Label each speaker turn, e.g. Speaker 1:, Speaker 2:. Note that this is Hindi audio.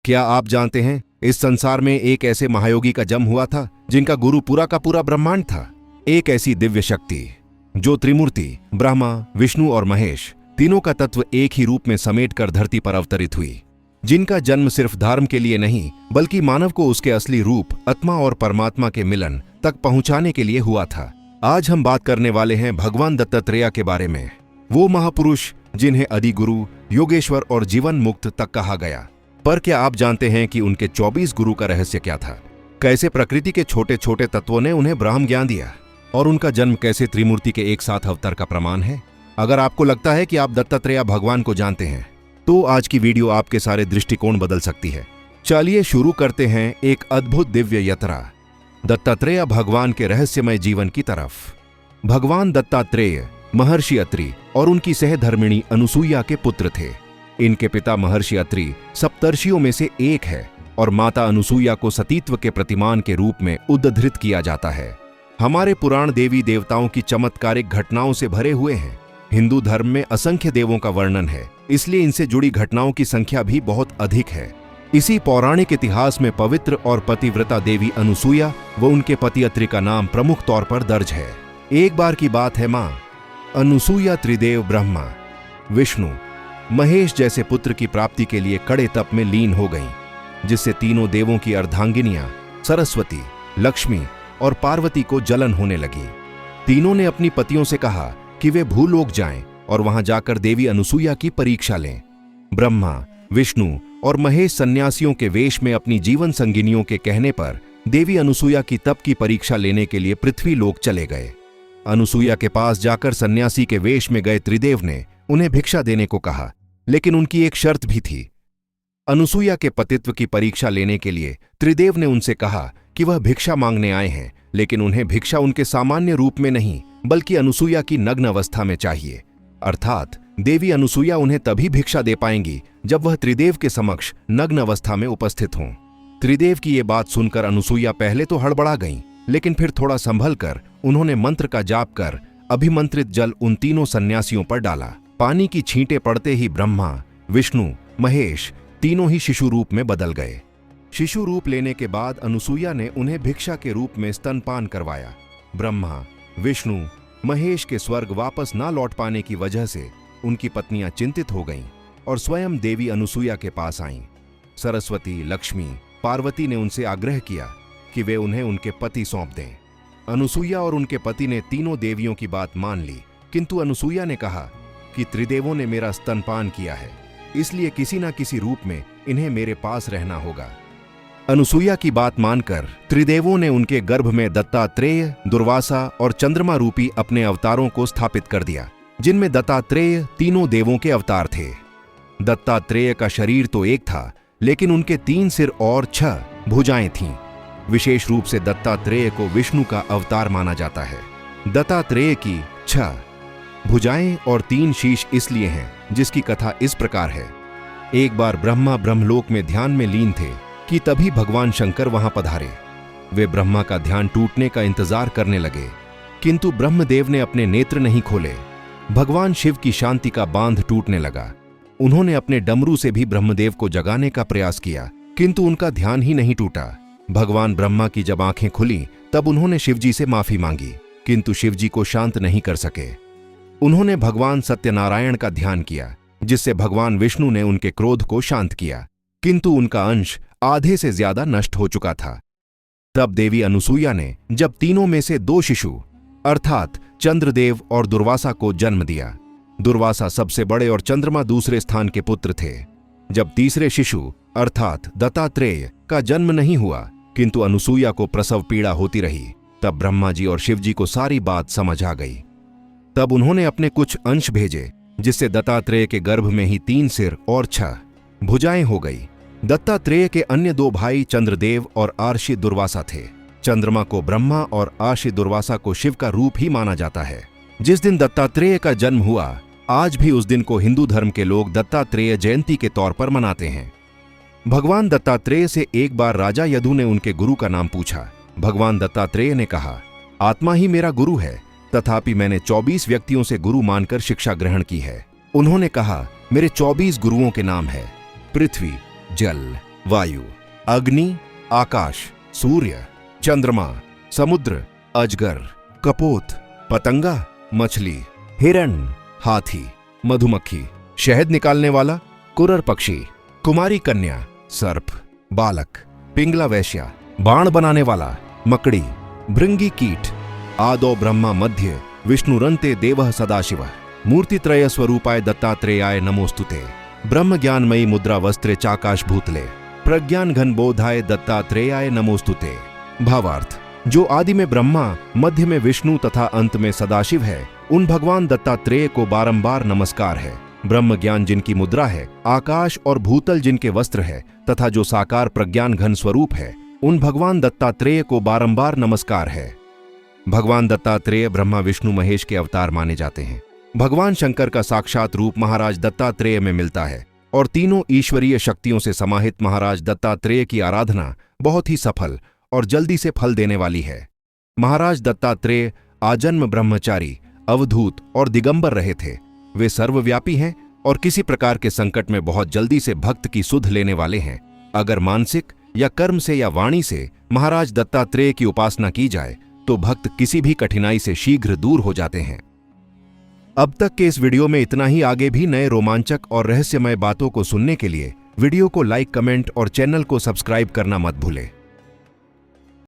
Speaker 1: क्या आप जानते हैं इस संसार में एक ऐसे महायोगी का जन्म हुआ था जिनका गुरु पूरा का पूरा ब्रह्मांड था। एक ऐसी दिव्य शक्ति जो त्रिमूर्ति ब्रह्मा, विष्णु और महेश तीनों का तत्व एक ही रूप में समेटकर धरती पर अवतरित हुई, जिनका जन्म सिर्फ धर्म के लिए नहीं बल्कि मानव को उसके असली रूप आत्मा और परमात्मा के मिलन तक पहुंचाने के लिए हुआ था। आज हम बात करने वाले हैं भगवान दत्तात्रेय के बारे में, वो महापुरुष जिन्हें अधिगुरु, योगेश्वर और जीवन मुक्त तक कहा गया। पर क्या आप जानते हैं कि उनके 24 गुरु का रहस्य क्या था? कैसे प्रकृति के छोटे छोटे तत्वों ने उन्हें ब्रह्म ज्ञान दिया और उनका जन्म कैसे त्रिमूर्ति के एक साथ अवतार का प्रमाण है? अगर आपको लगता है कि आप दत्तात्रेय भगवान को जानते हैं तो आज की वीडियो आपके सारे दृष्टिकोण बदल सकती है। चलिए शुरू करते हैं एक अद्भुत दिव्य यात्रा दत्तात्रेय भगवान के रहस्यमय जीवन की तरफ। भगवान दत्तात्रेय महर्षि अत्रि और उनकी सहधर्मिणी अनुसुईया के पुत्र थे। इनके पिता महर्षि अत्रि सप्तर्षियों में से एक है और माता अनुसुईया को सतीत्व के प्रतिमान के रूप में उद्धृत किया जाता है। हमारे पुराण देवी देवताओं की चमत्कारिक घटनाओं से भरे हुए हैं। हिंदू धर्म में असंख्य देवों का वर्णन है, इसलिए इनसे जुड़ी घटनाओं की संख्या भी बहुत अधिक है। इसी पौराणिक इतिहास में पवित्र और पतिव्रता देवी अनुसुईया व उनके पति अत्रि का नाम प्रमुख तौर पर दर्ज है। एक बार की बात है, मां अनुसुईया त्रिदेव ब्रह्मा, विष्णु, महेश जैसे पुत्र की प्राप्ति के लिए कड़े तप में लीन हो गईं, जिससे तीनों देवों की अर्धांगिनियां सरस्वती, लक्ष्मी और पार्वती को जलन होने लगी। तीनों ने अपनी पतियों से कहा कि वे भूलोक जाएं और वहां जाकर देवी अनुसुईया की परीक्षा लें। ब्रह्मा, विष्णु और महेश सन्यासियों के वेश में अपनी जीवन संगिनियों के कहने पर देवी अनुसुईया की तप की परीक्षा लेने के लिए पृथ्वी लोक चले गए। अनुसुईया के पास जाकर सन्यासी के वेश में गए त्रिदेव ने उन्हें भिक्षा देने को कहा, लेकिन उनकी एक शर्त भी थी। अनुसुईया के पतित्व की परीक्षा लेने के लिए त्रिदेव ने उनसे कहा कि वह भिक्षा मांगने आए हैं, लेकिन उन्हें भिक्षा उनके सामान्य रूप में नहीं बल्कि अनुसुईया की नग्न अवस्था में चाहिए। अर्थात देवी अनुसुईया उन्हें तभी भिक्षा दे पाएंगी जब वह त्रिदेव के समक्ष नग्न अवस्था में उपस्थित हों। त्रिदेव की ये बात सुनकर अनुसुईया पहले तो हड़बड़ा गईं, लेकिन फिर थोड़ा संभल कर उन्होंने मंत्र का जाप कर अभिमंत्रित जल उन तीनों सन्यासियों पर डाला। पानी की छींटें पड़ते ही ब्रह्मा, विष्णु, महेश तीनों ही शिशु रूप में बदल गए। शिशु रूप लेने के बाद अनुसुईया ने उन्हें भिक्षा के रूप में स्तनपान करवाया। ब्रह्मा, विष्णु, महेश के स्वर्ग वापस ना लौट पाने की वजह से उनकी पत्नियां चिंतित हो गईं और स्वयं देवी अनुसुईया के पास आईं। सरस्वती, लक्ष्मी, पार्वती ने उनसे आग्रह किया कि वे उन्हें उनके पति सौंप दें। अनुसुईया और उनके पति ने तीनों देवियों की बात मान ली, किंतु अनुसुईया ने कहा कि त्रिदेवों ने मेरा स्तनपान किया है, इसलिए किसी न किसी रूप में इन्हें मेरे पास रहना होगा। अनुसुईया की बात मानकर त्रिदेवों ने उनके गर्भ में दत्तात्रेय, दुर्वासा और चंद्रमा रूपी अपने अवतारों को स्थापित कर दिया, जिनमें दत्तात्रेय तीनों देवों के अवतार थे। दत्तात्रेय का शरीर तो एक था, लेकिन उनके 3 सिर और 6 भुजाएं थीं। विशेष रूप से दत्तात्रेय को विष्णु का अवतार माना जाता है। दत्तात्रेय की 6 भुजाएं और 3 शीश इसलिए हैं, जिसकी कथा इस प्रकार है। एक बार ब्रह्मा ब्रह्मलोक में ध्यान में लीन थे कि तभी भगवान शंकर वहां पधारे। वे ब्रह्मा का ध्यान टूटने का इंतजार करने लगे, किंतु ब्रह्मदेव ने अपने नेत्र नहीं खोले। भगवान शिव की शांति का बांध टूटने लगा। उन्होंने अपने डमरू से भी ब्रह्मदेव को जगाने का प्रयास किया, किंतु उनका ध्यान ही नहीं टूटा। भगवान ब्रह्मा की जब आंखें खुली तब उन्होंने शिवजी से माफी मांगी, किंतु शिवजी को शांत नहीं कर सके। उन्होंने भगवान सत्यनारायण का ध्यान किया, जिससे भगवान विष्णु ने उनके क्रोध को शांत किया, किंतु उनका अंश आधे से ज्यादा नष्ट हो चुका था। तब देवी अनुसुईया ने जब तीनों में से 2 शिशु अर्थात चंद्रदेव और दुर्वासा को जन्म दिया। दुर्वासा सबसे बड़े और चंद्रमा दूसरे स्थान के पुत्र थे। जब तीसरे शिशु अर्थात दत्तात्रेय का जन्म नहीं हुआ, किंतु अनुसुईया को प्रसव पीड़ा होती रही, तब ब्रह्मा जी और शिवजी को सारी बात समझ आ गई। तब उन्होंने अपने कुछ अंश भेजे, जिससे दत्तात्रेय के गर्भ में ही 3 सिर और 6 भुजाएं हो गई। दत्तात्रेय के अन्य 2 भाई चंद्रदेव और आर्षि दुर्वासा थे। चंद्रमा को ब्रह्मा और आर्षि दुर्वासा को शिव का रूप ही माना जाता है। जिस दिन दत्तात्रेय का जन्म हुआ, आज भी उस दिन को हिंदू धर्म के लोग दत्तात्रेय जयंती के तौर पर मनाते हैं। भगवान दत्तात्रेय से एक बार राजा यदु ने उनके गुरु का नाम पूछा। भगवान दत्तात्रेय ने कहा, आत्मा ही मेरा गुरु है, तथापि मैंने 24 व्यक्तियों से गुरु मानकर शिक्षा ग्रहण की है। उन्होंने कहा, मेरे 24 गुरुओं के नाम है पृथ्वी, जल, वायु, अग्नि, आकाश, सूर्य, चंद्रमा, समुद्र, अजगर, कपोत, पतंगा, मछली, हिरण, हाथी, मधुमक्खी, शहद निकालने वाला, कुरर पक्षी, कुमारी कन्या, सर्प, बालक, पिंगला वैश्या, बाण बनाने वाला, मकड़ी, भृंगी कीट, आदौ ब्रह्मा मध्य विष्णुरन्ते देवः सदाशिवः मूर्तित्रय स्वरूपाय दत्तात्रेयाय नमोस्तुते ब्रह्म ज्ञानमयी मुद्रा वस्त्रे चाकाश भूतले प्रज्ञान घन बोधाय दत्तात्रेयाय नमोस्तुते। भावार्थ, जो आदि में ब्रह्मा, मध्य में विष्णु तथा अंत में सदाशिव है, उन भगवान दत्तात्रेय को बारंबार नमस्कार है। ब्रह्म ज्ञान जिनकी मुद्रा है, आकाश और भूतल जिनके वस्त्र है तथा जो साकार प्रज्ञान घन स्वरूप है, उन भगवान दत्तात्रेय को बारंबार नमस्कार है। भगवान दत्तात्रेय ब्रह्मा विष्णु महेश के अवतार माने जाते हैं। भगवान शंकर का साक्षात रूप महाराज दत्तात्रेय में मिलता है और तीनों ईश्वरीय शक्तियों से समाहित महाराज दत्तात्रेय की आराधना बहुत ही सफल और जल्दी से फल देने वाली है। महाराज दत्तात्रेय आजन्म ब्रह्मचारी, अवधूत और दिगंबर रहे थे। वे सर्वव्यापी हैं और किसी प्रकार के संकट में बहुत जल्दी से भक्त की सुध लेने वाले हैं। अगर मानसिक या कर्म से या वाणी से महाराज दत्तात्रेय की उपासना की जाए तो भक्त किसी भी कठिनाई से शीघ्र दूर हो जाते हैं। अब तक के इस वीडियो में इतना ही। आगे भी नए रोमांचक और रहस्यमय बातों को सुनने के लिए वीडियो को लाइक, कमेंट और चैनल को सब्सक्राइब करना मत भूलें।